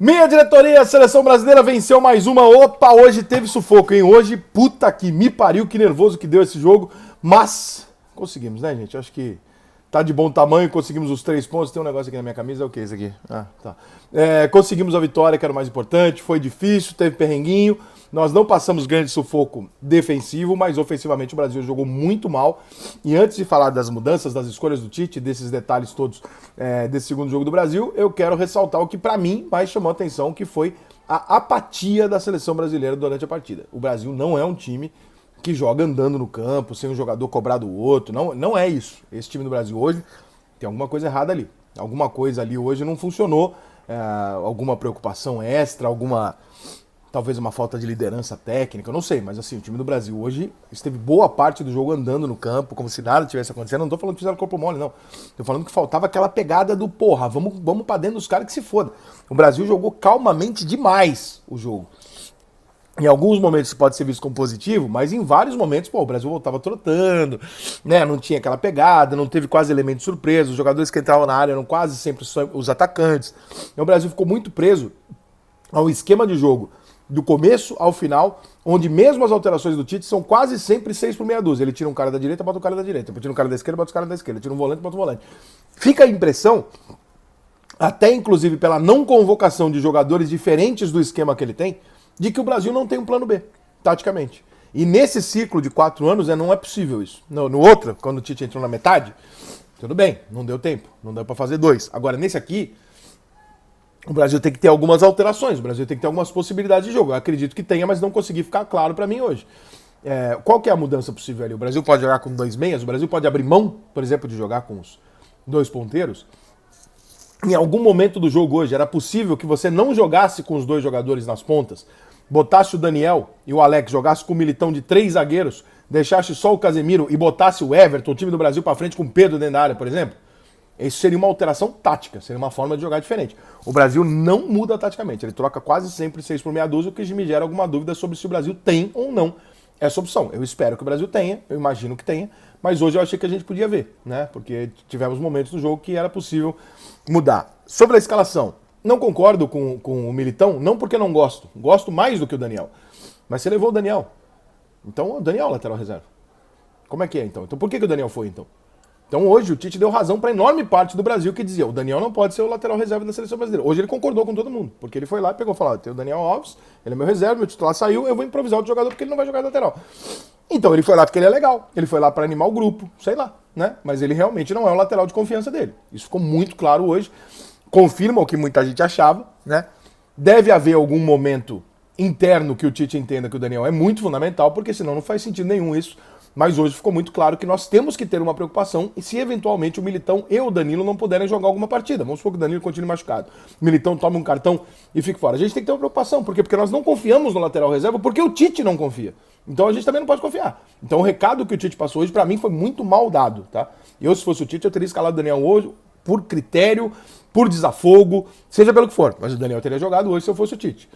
Minha diretoria, a seleção brasileira venceu mais uma. Opa, hoje teve sufoco, hein? Hoje, puta que me pariu, que nervoso que deu esse jogo. Mas conseguimos, né, gente? Acho que tá de bom tamanho, conseguimos os 3 pontos. Tem um negócio aqui na minha camisa, é o que isso aqui? Ah, tá. Conseguimos a vitória, que era o mais importante. Foi difícil, teve perrenguinho. Nós não passamos grande sufoco defensivo, mas ofensivamente o Brasil jogou muito mal. E antes de falar das mudanças, das escolhas do Tite, desses detalhes todos desse segundo jogo do Brasil, eu quero ressaltar o que para mim mais chamou a atenção, que foi a apatia da seleção brasileira durante a partida. O Brasil não é um time que joga andando no campo, sem um jogador cobrar do outro. Não é isso. Esse time do Brasil hoje tem alguma coisa errada ali. Alguma coisa ali hoje não funcionou. Alguma preocupação extra, talvez uma falta de liderança técnica, eu não sei, mas assim, o time do Brasil hoje esteve boa parte do jogo andando no campo, como se nada tivesse acontecendo. Não tô falando que fizeram corpo mole, não. Tô falando que faltava aquela pegada do porra, vamos pra dentro dos caras que se foda. O Brasil jogou calmamente demais o jogo. Em alguns momentos isso pode ser visto como positivo, mas em vários momentos, o Brasil voltava trotando, né? Não tinha aquela pegada, não teve quase elemento de surpresa, os jogadores que entravam na área eram quase sempre os atacantes. E o Brasil ficou muito preso ao esquema de jogo do começo ao final, onde mesmo as alterações do Tite são quase sempre 6 por meia dúzia. Ele tira um cara da direita, bota o cara da direita. Tira um cara da esquerda, bota o cara da esquerda. Tira um volante, bota o volante. Fica a impressão, até inclusive pela não convocação de jogadores diferentes do esquema que ele tem, de que o Brasil não tem um plano B, taticamente. E nesse ciclo de 4 anos não é possível isso. No outro, quando o Tite entrou na metade, tudo bem, não deu tempo, não deu pra fazer 2. Agora, nesse aqui, o Brasil tem que ter algumas alterações, o Brasil tem que ter algumas possibilidades de jogo. Eu acredito que tenha, mas não consegui ficar claro pra mim hoje. Qual que é a mudança possível ali? O Brasil pode jogar com 2 meias? O Brasil pode abrir mão, por exemplo, de jogar com os 2 ponteiros? Em algum momento do jogo hoje, era possível que você não jogasse com os 2 jogadores nas pontas, botasse o Daniel e o Alex, jogasse com o Militão de 3 zagueiros, deixasse só o Casemiro e botasse o Everton, o time do Brasil, pra frente com o Pedro dentro da área, por exemplo? Isso seria uma alteração tática, seria uma forma de jogar diferente. O Brasil não muda taticamente, ele troca quase sempre 6 por meia dúzia, o que me gera alguma dúvida sobre se o Brasil tem ou não essa opção. Eu espero que o Brasil tenha, eu imagino que tenha, mas hoje eu achei que a gente podia ver, né? Porque tivemos momentos do jogo que era possível mudar. Sobre a escalação, não concordo com o Militão, não porque não gosto mais do que o Daniel, mas você levou o Daniel. Então o Daniel é o lateral reserva. Como é que é então? Então por que o Daniel foi então? Então hoje o Tite deu razão para enorme parte do Brasil que dizia o Daniel não pode ser o lateral reserva da seleção brasileira. Hoje ele concordou com todo mundo, porque ele foi lá e pegou e falou, tem o Daniel Alves, ele é meu reserva, meu titular saiu, eu vou improvisar outro jogador porque ele não vai jogar de lateral. Então ele foi lá porque ele é legal, ele foi lá para animar o grupo, sei lá, né? Mas ele realmente não é o lateral de confiança dele. Isso ficou muito claro hoje, confirma o que muita gente achava, né? Deve haver algum momento interno que o Tite entenda que o Daniel é muito fundamental, porque senão não faz sentido nenhum isso. Mas hoje ficou muito claro que nós temos que ter uma preocupação e se eventualmente o Militão e o Danilo não puderem jogar alguma partida. Vamos supor que o Danilo continue machucado. O Militão toma um cartão e fica fora. A gente tem que ter uma preocupação. Por quê? Porque nós não confiamos no lateral reserva porque o Tite não confia. Então a gente também não pode confiar. Então o recado que o Tite passou hoje pra mim foi muito mal dado, tá? Eu, se fosse o Tite, eu teria escalado o Daniel hoje por critério, por desafogo, seja pelo que for. Mas o Daniel teria jogado hoje se eu fosse o Tite.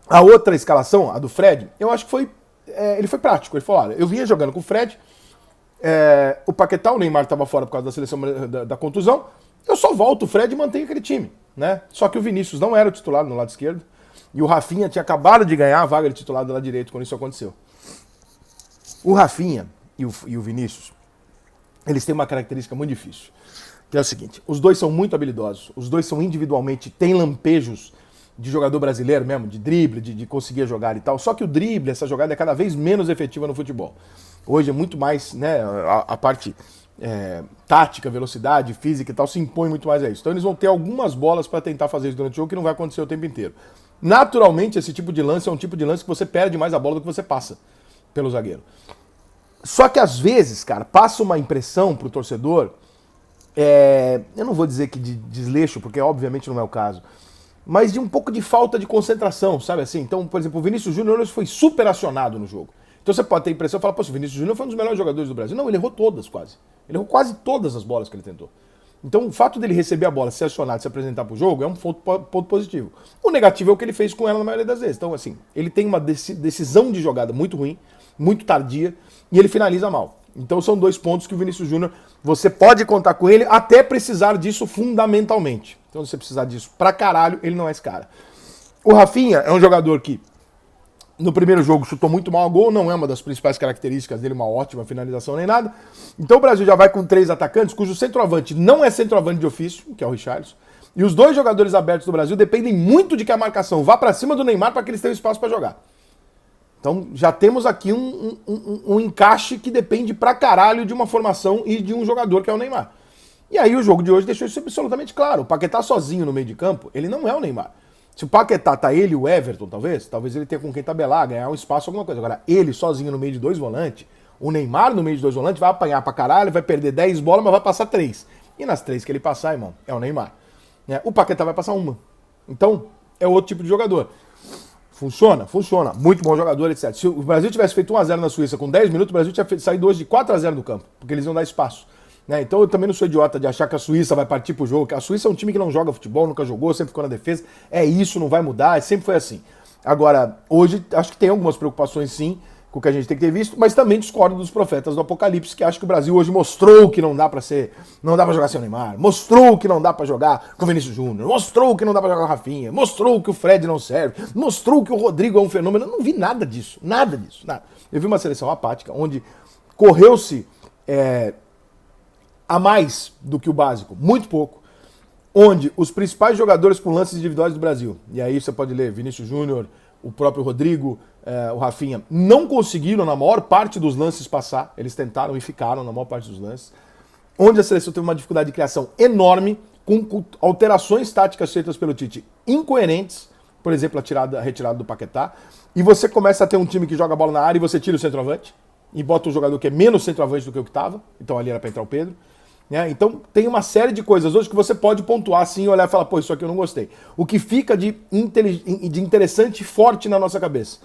A outra escalação, a do Fred, eu acho que foi ele foi prático, ele falou, olha, eu vinha jogando com o Fred, o Paquetá, o Neymar estava fora por causa da seleção da contusão, eu só volto o Fred e mantenho aquele time, né? Só que o Vinícius não era o titular no lado esquerdo, e o Rafinha tinha acabado de ganhar a vaga de titular do lado direito quando isso aconteceu. O Rafinha e o Vinícius, eles têm uma característica muito difícil, que é o seguinte, os dois são muito habilidosos, os dois são individualmente, têm lampejos de jogador brasileiro mesmo, de drible, de conseguir jogar e tal. Só que o drible, essa jogada é cada vez menos efetiva no futebol. Hoje é muito mais, né, a parte tática, velocidade, física e tal, se impõe muito mais a isso. Então eles vão ter algumas bolas para tentar fazer isso durante o jogo que não vai acontecer o tempo inteiro. Naturalmente, esse tipo de lance é um tipo de lance que você perde mais a bola do que você passa pelo zagueiro. Só que às vezes, cara, passa uma impressão pro torcedor, eu não vou dizer que de desleixo, porque obviamente não é o caso, mas de um pouco de falta de concentração, sabe assim? Então, por exemplo, o Vinícius Júnior foi super acionado no jogo. Então você pode ter a impressão, falar, pô, o Vinícius Júnior foi um dos melhores jogadores do Brasil. Não, ele errou todas quase. Ele errou quase todas as bolas que ele tentou. Então o fato dele receber a bola, ser acionado, se apresentar pro jogo, é um ponto positivo. O negativo é o que ele fez com ela na maioria das vezes. Então, assim, ele tem uma decisão de jogada muito ruim, muito tardia, e ele finaliza mal. Então são 2 pontos que o Vinícius Júnior, você pode contar com ele até precisar disso fundamentalmente. Então se você precisar disso pra caralho, ele não é esse cara. O Rafinha é um jogador que no primeiro jogo chutou muito mal a gol, não é uma das principais características dele, uma ótima finalização nem nada. Então o Brasil já vai com 3 atacantes, cujo centroavante não é centroavante de ofício, que é o Richarlison. E os 2 jogadores abertos do Brasil dependem muito de que a marcação vá pra cima do Neymar para que eles tenham espaço para jogar. Então já temos aqui um encaixe que depende pra caralho de uma formação e de um jogador que é o Neymar. E aí o jogo de hoje deixou isso absolutamente claro. O Paquetá sozinho no meio de campo, ele não é o Neymar. Se o Paquetá tá ele e o Everton, talvez ele tenha com quem tabelar, ganhar um espaço, alguma coisa. Agora, ele sozinho no meio de 2 volantes, o Neymar no meio de 2 volantes vai apanhar pra caralho, vai perder 10 bolas, mas vai passar 3. E nas 3 que ele passar, irmão, é o Neymar. O Paquetá vai passar uma. Então, é outro tipo de jogador. Funciona? Funciona. Muito bom jogador, etc. Se o Brasil tivesse feito 1x0 na Suíça com 10 minutos, o Brasil tinha saído hoje de 4x0 do campo, porque eles iam dar espaço. Então eu também não sou idiota de achar que a Suíça vai partir pro jogo, que a Suíça é um time que não joga futebol, nunca jogou, sempre ficou na defesa. É isso, não vai mudar, sempre foi assim. Agora, hoje, acho que tem algumas preocupações sim, com o que a gente tem que ter visto, mas também discordo dos profetas do Apocalipse, que acham que o Brasil hoje mostrou que não dá pra jogar sem o Neymar, mostrou que não dá pra jogar com o Vinícius Júnior, mostrou que não dá pra jogar com o Rafinha, mostrou que o Fred não serve, mostrou que o Rodrigo é um fenômeno. Eu não vi nada disso, nada. Eu vi uma seleção apática, onde correu-se a mais do que o básico, muito pouco, onde os principais jogadores com lances individuais do Brasil, e aí você pode ler Vinícius Júnior, o próprio Rodrigo, o Rafinha, não conseguiram na maior parte dos lances passar, eles tentaram e ficaram na maior parte dos lances, onde a seleção teve uma dificuldade de criação enorme, com alterações táticas feitas pelo Tite incoerentes, por exemplo, a retirada do Paquetá, e você começa a ter um time que joga a bola na área e você tira o centroavante, e bota um jogador que é menos centroavante do que o que estava, então ali era para entrar o Pedro. Então tem uma série de coisas hoje que você pode pontuar assim, olhar e falar, pô, isso aqui eu não gostei. O que fica de interessante e forte na nossa cabeça.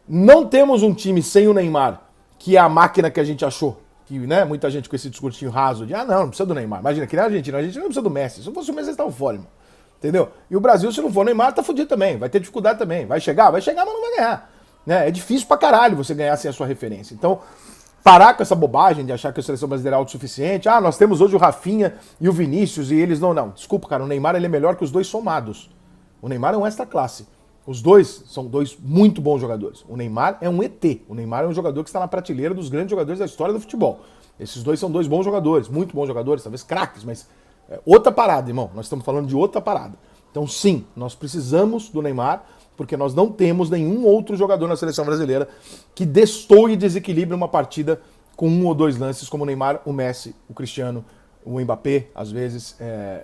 Não temos um time sem o Neymar, que é a máquina que a gente achou. Que, muita gente com esse discursinho raso de, não precisa do Neymar. Imagina, que nem a Argentina não precisa do Messi. Se não fosse o Messi, eles estavam fora, irmão. Entendeu? E o Brasil, se não for o Neymar, tá fudido também. Vai ter dificuldade também. Vai chegar, mas não vai ganhar. É difícil pra caralho você ganhar sem a sua referência. Então, parar com essa bobagem de achar que a seleção brasileira é autossuficiente. Nós temos hoje o Rafinha e o Vinícius e eles não. Desculpa, cara, o Neymar ele é melhor que os 2 somados. O Neymar é um extra classe. Os 2 são 2 muito bons jogadores. O Neymar é um ET. O Neymar é um jogador que está na prateleira dos grandes jogadores da história do futebol. Esses 2 são 2 bons jogadores, muito bons jogadores, talvez craques, mas outra parada, irmão. Nós estamos falando de outra parada. Então, sim, nós precisamos do Neymar, porque nós não temos nenhum outro jogador na seleção brasileira que destoie e desequilibre uma partida com 1 ou 2 lances, como o Neymar, o Messi, o Cristiano, o Mbappé, às vezes,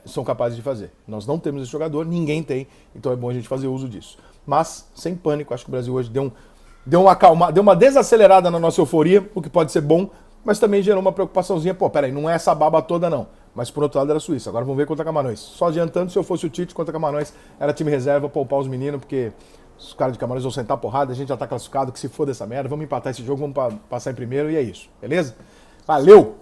são capazes de fazer. Nós não temos esse jogador, ninguém tem, então é bom a gente fazer uso disso. Mas, sem pânico, acho que o Brasil hoje deu uma desacelerada na nossa euforia, o que pode ser bom, mas também gerou uma preocupaçãozinha. Pô, peraí, não é essa baba toda não. Mas por outro lado era a Suíça. Agora vamos ver contra Camarões. Só adiantando, se eu fosse o Tite contra Camarões, era time reserva, poupar os meninos, porque os caras de Camarões vão sentar porrada, a gente já tá classificado, que se for dessa merda, vamos empatar esse jogo, vamos passar em primeiro e é isso. Beleza? Valeu!